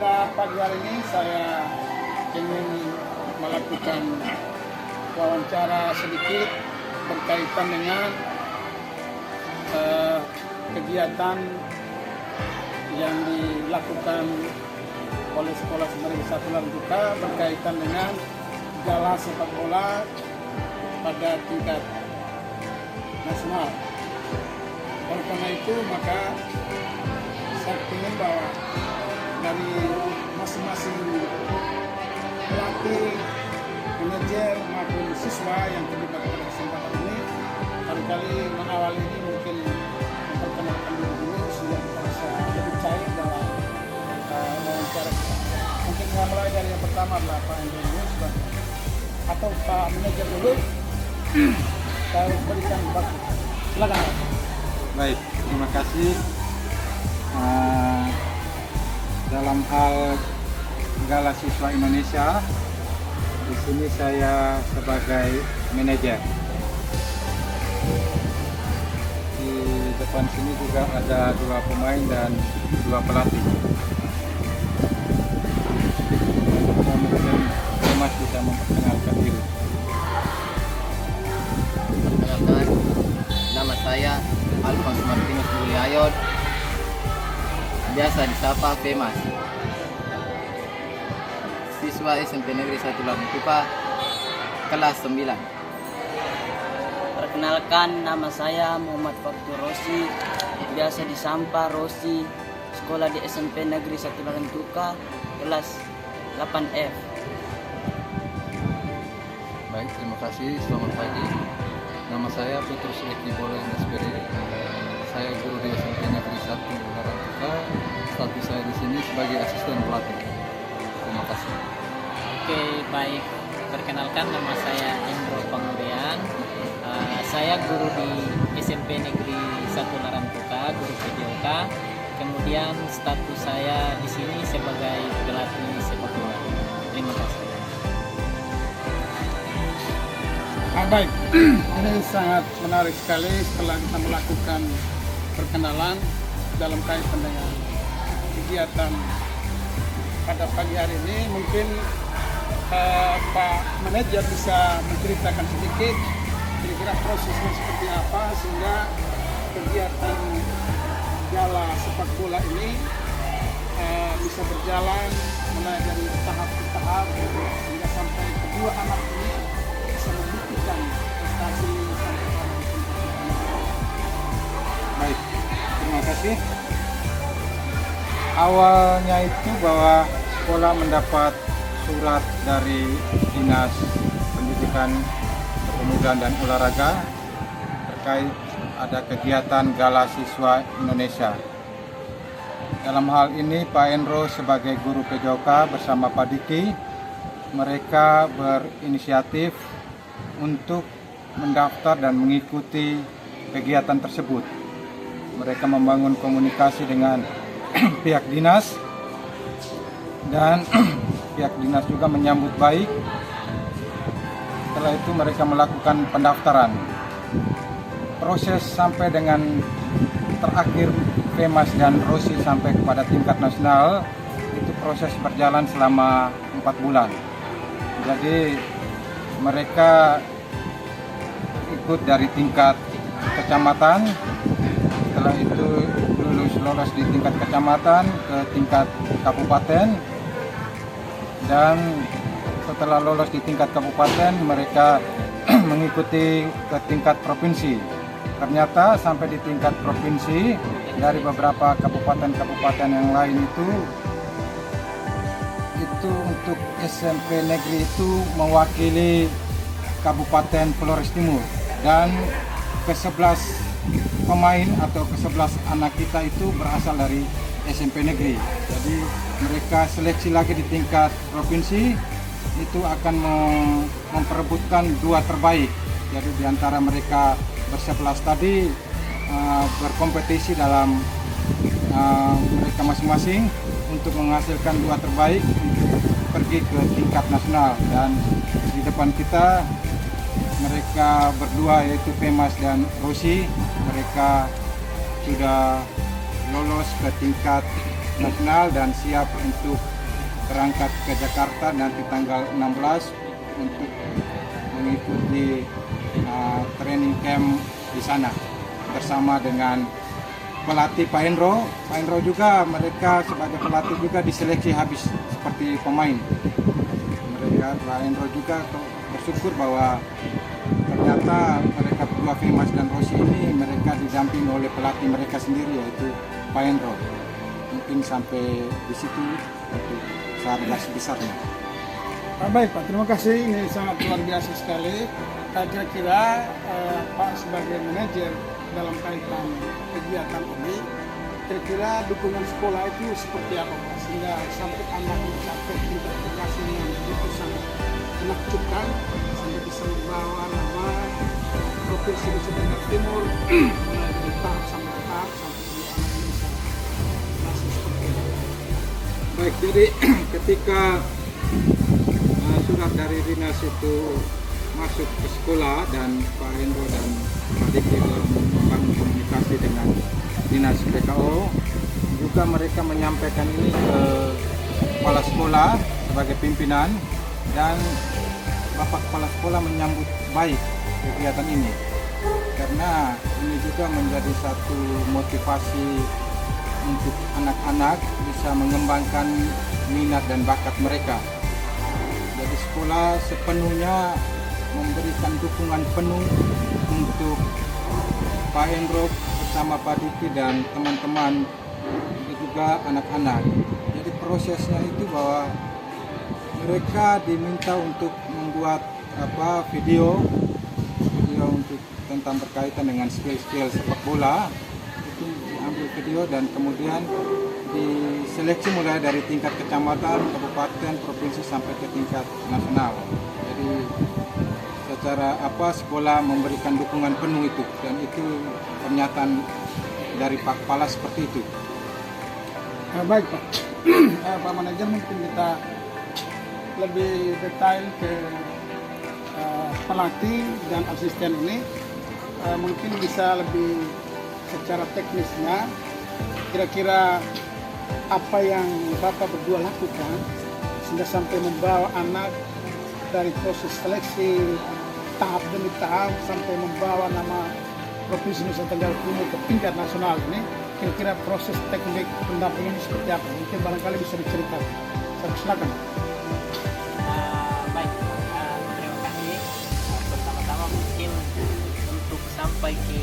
pada pagi hari ini saya ingin melakukan wawancara sedikit berkaitan dengan kegiatan yang dilakukan oleh Sekolah Negeri 1 Larantuka berkaitan dengan gala sepak bola pada tingkat nasional. Oleh karena itu maka saya ingin bahwa dari masing-masing pelatih, manajer maupun siswa yang terlibat pada kesempatan ini, kali-kali mengawal ini mungkin memperkenalkan diri dulu sehingga kita bisa lebih cair dalam wawancara kita. Mungkin kita mulai dari yang pertama adalah Pak Andrew atau Pak Manajer dulu. Saya berikan waktu. Silakan. Baik, terima kasih. Dalam hal Gala Siswa Indonesia, di sini saya sebagai manajer. Di depan sini juga ada 2 pemain dan 2 pelatih. Mungkin Mas bisa memperkenalkan diri. Perkenalkan, nama saya Alfons Martinus Mulyayon, biasa disapa Pemas, siswa SMP Negeri 1 Larantuka, kelas 9. Perkenalkan, nama saya Muhammad Faktur Rosi, biasa disapa Rosi, sekolah di SMP Negeri 1 Larantuka, kelas 8F. Baik, terima kasih. Selamat pagi. Nama saya Petrus Eki Bolen SPD. Saya guru di SMP Negeri 1 Larantuka. Status saya di sini sebagai asisten pelatih. Terima kasih. Oke, baik. Perkenalkan, nama saya Indro Pangurian. Saya guru di SMP Negeri 1 Larantuka, guru PJOK. Kemudian status saya di sini sebagai pelatih sepak bola. Terima kasih. Baik, ini sangat menarik sekali setelah kita melakukan perkenalan dalam kaitan dengan kegiatan pada pagi hari ini. Mungkin Pak Manajer bisa menceritakan sedikit kira-kira prosesnya seperti apa sehingga kegiatan gala sepak bola ini bisa berjalan mulai dari tahap ke tahap sehingga sampai kedua anak ini bisa membuktikan prestasi sampai pada Baik, terima kasih. Awalnya itu bahwa sekolah mendapat surat dari Dinas Pendidikan, Kepemudaan dan Olahraga terkait ada kegiatan Gala Siswa Indonesia. Dalam hal ini Pak Endro sebagai guru PJOK bersama Pak Diki, mereka berinisiatif untuk mendaftar dan mengikuti kegiatan tersebut. Mereka membangun komunikasi dengan pihak dinas dan pihak dinas juga menyambut baik. Setelah itu mereka melakukan pendaftaran. Proses sampai dengan terakhir Pemas dan Rosi sampai kepada tingkat nasional itu proses berjalan selama 4 bulan. Jadi mereka ikut dari tingkat kecamatan, setelah itu lolos di tingkat kecamatan ke tingkat kabupaten, dan setelah lolos di tingkat kabupaten mereka mengikuti ke tingkat provinsi. Ternyata sampai di tingkat provinsi dari beberapa kabupaten-kabupaten yang lain itu untuk SMP negeri itu mewakili Kabupaten Flores Timur, dan ke-11 pemain atau ke-11 anak kita itu berasal dari SMP negeri. Jadi mereka seleksi lagi di tingkat provinsi itu akan memperebutkan 2 terbaik. Jadi di antara mereka ber-11 tadi berkompetisi dalam mereka masing-masing untuk menghasilkan 2 terbaik untuk pergi ke tingkat nasional. Dan di depan kita mereka berdua yaitu Pemas dan Rosi, mereka sudah lolos ke tingkat nasional dan siap untuk berangkat ke Jakarta nanti tanggal 16 untuk mengikuti training camp di sana bersama dengan pelatih Pak Endro. Pak Endro juga, mereka sebagai pelatih juga diseleksi habis seperti pemain. Pak Endro juga bersyukur bahwa ternyata mereka berdua, Mas dan Rosi ini, mereka didampingi oleh pelatih mereka sendiri, yaitu Pak Endro. Mungkin sampai di situ untuk garis besarnya. Baik Pak, terima kasih. Ini sangat luar biasa sekali. Kira-kira Pak sebagai manajer dalam kaitan kegiatan ini, kira-kira dukungan sekolah itu seperti apa Pak? Sehingga sampai anak mencapai tingkat prestasi yang begitu sangat menakjubkan, sampai bisa membawa nama Provinsi Nusa Tenggara Timur dari tahap sampai tahap sampai semua anak bisa masih seperti itu. Baik, jadi ketika surat dari dinas itu masuk ke sekolah dan Pak Endro dan Pak Diki membangun komunikasi dengan dinas PKO, juga mereka menyampaikan ini ke kepala sekolah sebagai pimpinan, dan Bapak Kepala Sekolah menyambut baik kegiatan ini karena ini juga menjadi satu motivasi untuk anak-anak bisa mengembangkan minat dan bakat mereka. Jadi sekolah sepenuhnya memberikan dukungan penuh untuk Pak Endro bersama Pak Diki dan teman-teman, juga anak-anak. Jadi prosesnya itu bahwa mereka diminta untuk membuat video untuk tentang berkaitan dengan skill-skill sepak bola, itu diambil video dan kemudian diseleksi mulai dari tingkat kecamatan, kabupaten, provinsi sampai ke tingkat nasional. Jadi secara sekolah memberikan dukungan penuh itu, dan itu pernyataan dari Pak Kepala seperti itu. Baik Pak, Pak Manajer, mungkin kita lebih detail ke pelatih dan asisten ini, mungkin bisa lebih secara teknisnya, kira-kira apa yang Bapak berdua lakukan sehingga sampai membawa anak dari proses seleksi tahap demi tahap sampai membawa nama Provinsi Nusa Tenggara Timur ke tingkat nasional ini. Kira-kira proses teknik pendampingan seperti apa? Mungkin barangkali bisa diceritakan. Saya silakan. Baik, terima kasih. Pertama-tama mungkin untuk sampai ke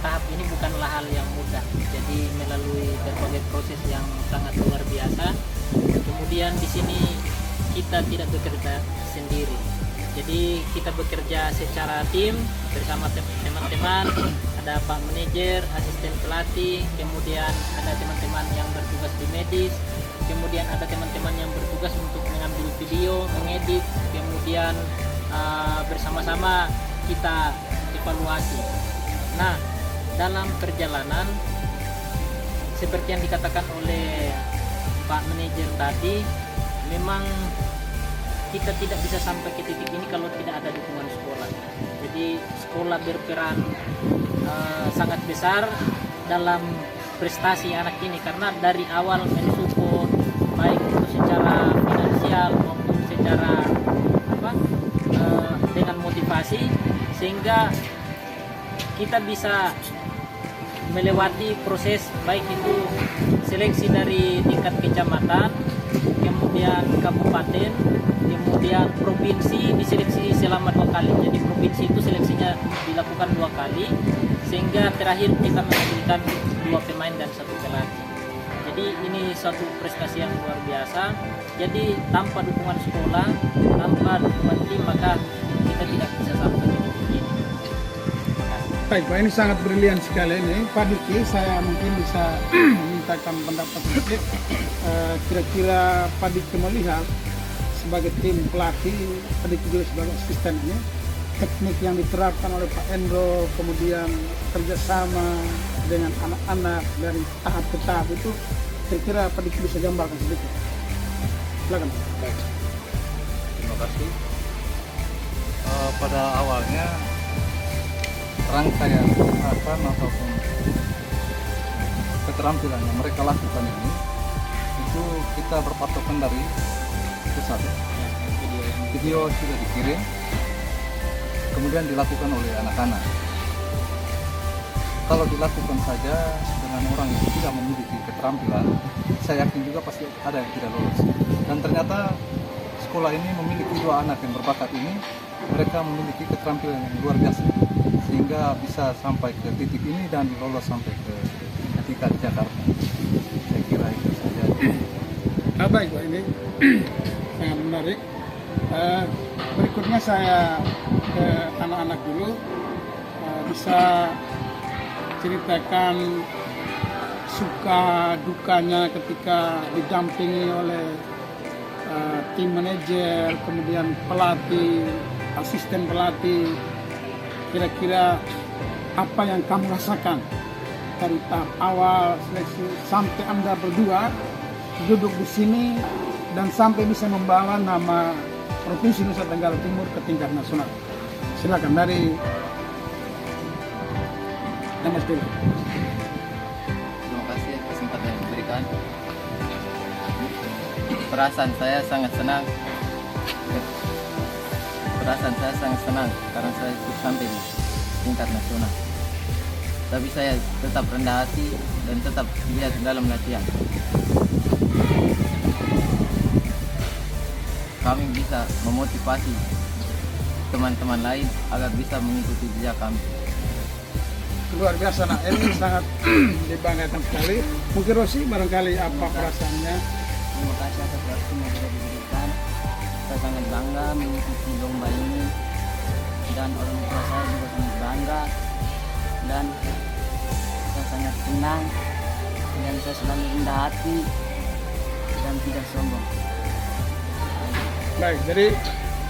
tahap ini bukanlah hal yang mudah. Jadi melalui berbagai proses yang sangat luar biasa. Kemudian di sini kita tidak bekerja sendiri. Jadi kita bekerja secara tim bersama teman-teman, ada Pak Manajer, asisten pelatih, kemudian ada teman-teman yang bertugas di medis, kemudian ada teman-teman yang bertugas untuk mengambil video, mengedit, kemudian bersama-sama kita evaluasi. Nah, dalam perjalanan seperti yang dikatakan oleh Pak Manajer tadi, memang kita tidak bisa sampai ke titik ini kalau tidak ada dukungan sekolah. Jadi sekolah berperan sangat besar dalam prestasi anak ini, karena dari awal mensupport baik itu secara finansial maupun secara dengan motivasi, sehingga kita bisa melewati proses baik itu seleksi dari tingkat kecamatan, kemudian kabupaten, kemudian provinsi diseleksi selama 2 kali. Jadi provinsi itu seleksinya dilakukan 2 kali, sehingga terakhir kita menghasilkan 2 pemain dan 1 pelatih. Jadi ini suatu prestasi yang luar biasa. Jadi tanpa dukungan sekolah, tanpa dukungan tim, maka kita tidak bisa sampai di titik ini. Baik Pak, ini sangat brilian sekali ini. Pak Diki, saya mungkin bisa memintakan pendapat sedikit. Kira-kira Pak Diki melihat sebagai tim pelatih, Pak Diki juga sebagai asisten ini, teknik yang diterapkan oleh Pak Endro, kemudian kerjasama dengan anak-anak dari tahap ke tahap itu, kira-kira Pak Diki bisa gambarkan sedikit. Silakan. Baik, terima kasih. Pada awalnya rangkaian ataupun keterampilan yang mereka lakukan ini itu itu kita berpatokan dari pusat. Ya, video yang Video sudah dikirim, kemudian dilakukan oleh anak-anak. Kalau dilakukan saja dengan orang yang tidak memiliki keterampilan, saya yakin juga pasti ada yang tidak lolos. Dan ternyata sekolah ini memiliki 2 anak yang berbakat ini, mereka memiliki keterampilan yang luar biasa, sehingga bisa sampai ke titik ini dan lolos sampai ke tingkat Jakarta. Saya kira itu saja. Baik Pak, ini sangat menarik. Berikutnya saya ke anak-anak dulu, bisa ceritakan suka dukanya ketika didampingi oleh tim manajer, kemudian pelatih, asisten pelatih. Kira-kira apa yang kamu rasakan dari tahap awal seleksi sampai Anda berdua duduk di sini dan sampai bisa membawa nama Provinsi Nusa Tenggara Timur ke tingkat nasional. Silakan dari Mas Dulu. Terima kasih kesempatan yang diberikan. Perasaan saya sangat senang. Karena saya sampai di tingkat nasional. Tapi saya tetap rendah hati dan tetap lihat dalam latihan. Kami bisa memotivasi teman-teman lain agar bisa mengikuti jejak kami. Luar biasa, nah ini sangat dibanggakan sekali. Mungkin Rosi barangkali apa perasaannya? Terima kasih atas waktu yang sudah diberikan. Saya sangat bangga mengikuti lomba ini dan orang tua saya juga sangat bangga dan saya sangat senang dan saya selalu rendah hati dan tidak sombong. Baik, jadi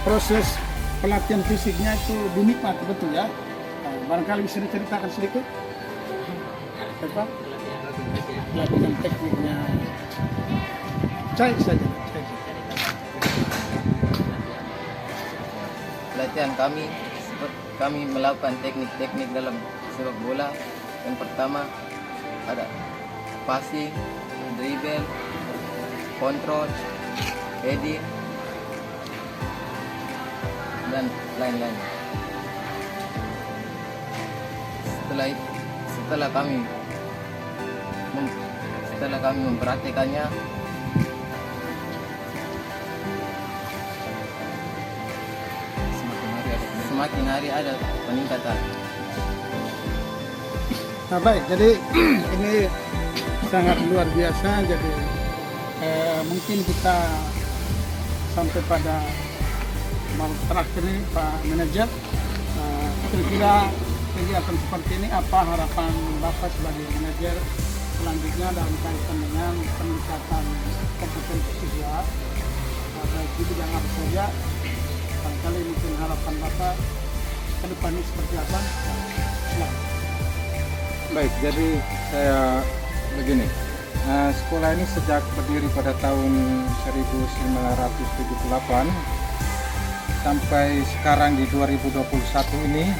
proses pelatihan fisiknya itu dinikmati betul ya? Barangkali bisa diceritakan sedikit? Apa? Pelatihan tekniknya. Cek saja. Pelatihan kami melakukan teknik-teknik dalam sepak bola. Yang pertama ada passing, dribble, kontrol, heading, dan lain-lain. Setelah kami memperhatikannya, semakin hari ada peningkatan. Nah baik, jadi ini sangat luar biasa. Jadi mungkin kita sampai pada malam terakhir ini Pak Manajer, kira-kira kegiatan seperti ini apa harapan Bapak sebagai manajer selanjutnya dalam kaitan dengan peningkatan kompetensi siswa, baik di bidang apa saja, barangkali mungkin harapan Bapak ke depan ini seperti apa? Silakan. Baik, jadi saya begini. Sekolah ini sejak berdiri pada tahun 1978 sampai sekarang di 2021 ini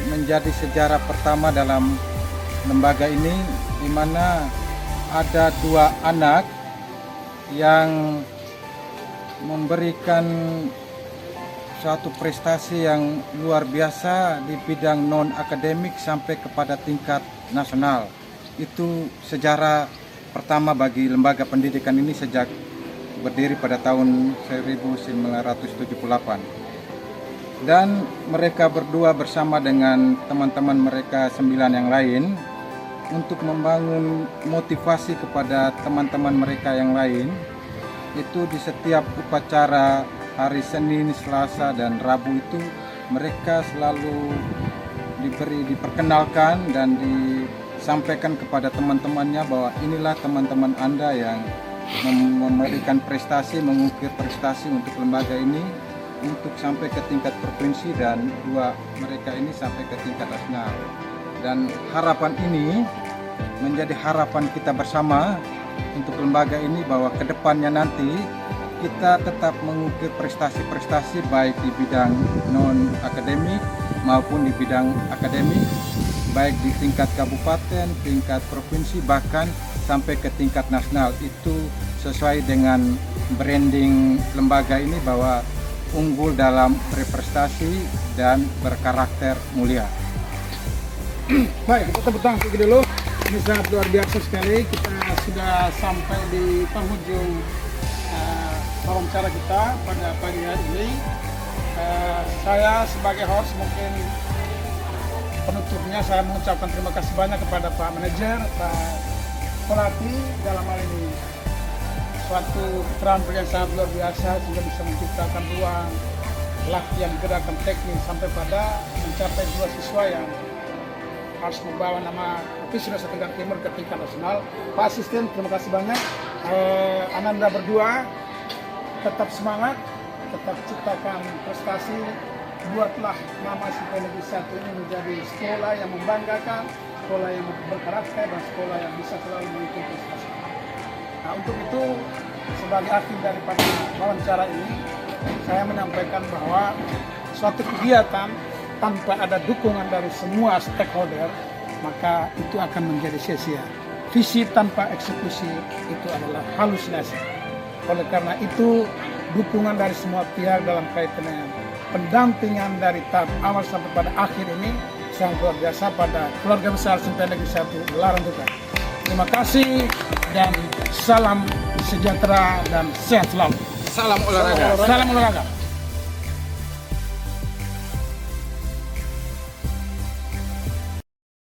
menjadi sejarah pertama dalam lembaga ini, di mana ada 2 anak yang memberikan suatu prestasi yang luar biasa di bidang non akademik sampai kepada tingkat nasional. Itu sejarah pertama bagi lembaga pendidikan ini sejak berdiri pada tahun 1978. Dan mereka berdua bersama dengan teman-teman mereka 9 yang lain untuk membangun motivasi kepada teman-teman mereka yang lain. Itu di setiap upacara hari Senin, Selasa, dan Rabu itu mereka selalu diperkenalkan dan disampaikan kepada teman-temannya bahwa inilah teman-teman Anda yang memberikan prestasi, mengukir prestasi untuk lembaga ini untuk sampai ke tingkat provinsi, dan 2 mereka ini sampai ke tingkat nasional. Dan harapan ini menjadi harapan kita bersama untuk lembaga ini, bahwa kedepannya nanti kita tetap mengukir prestasi-prestasi baik di bidang non akademik maupun di bidang akademik, baik di tingkat kabupaten, tingkat provinsi, bahkan sampai ke tingkat nasional. Itu sesuai dengan branding lembaga ini bahwa unggul dalam berprestasi dan berkarakter mulia. Baik, kita tepuk tangan dulu. Ini sangat luar biasa sekali. Kita sudah sampai di penghujung wawancara kita pada pagi hari ini. Saya sebagai host mungkin penutupnya saya mengucapkan terima kasih banyak kepada Pak Manajer, Pak Pelatih dalam hal ini suatu keterampilan yang sangat luar biasa sehingga bisa menciptakan ruang latihan gerakan teknis sampai pada mencapai 2 siswa yang harus membawa nama Provinsi Nusa Tenggara Timur ke tingkat nasional. Pak Asisten, terima kasih banyak. Ananda berdua tetap semangat, tetap ciptakan prestasi, buatlah nama SMP Negeri 1 ini menjadi sekolah yang membanggakan, sekolah yang berkarakter, dan sekolah yang bisa selalu mengikuti prestasi. Nah, untuk itu sebagai akhir daripada wawancara ini, saya menyampaikan bahwa suatu kegiatan tanpa ada dukungan dari semua stakeholder, maka itu akan menjadi sia-sia. Visi tanpa eksekusi itu adalah halusinasi. Oleh karena itu, dukungan dari semua pihak dalam kaitan dengan pendampingan dari tahap awal sampai pada akhir ini sangat luar biasa pada keluarga besar SMP Negeri 1 Larantuka. Terima kasih dan salam sejahtera dan sehat selalu. Salam olahraga. Salam olahraga.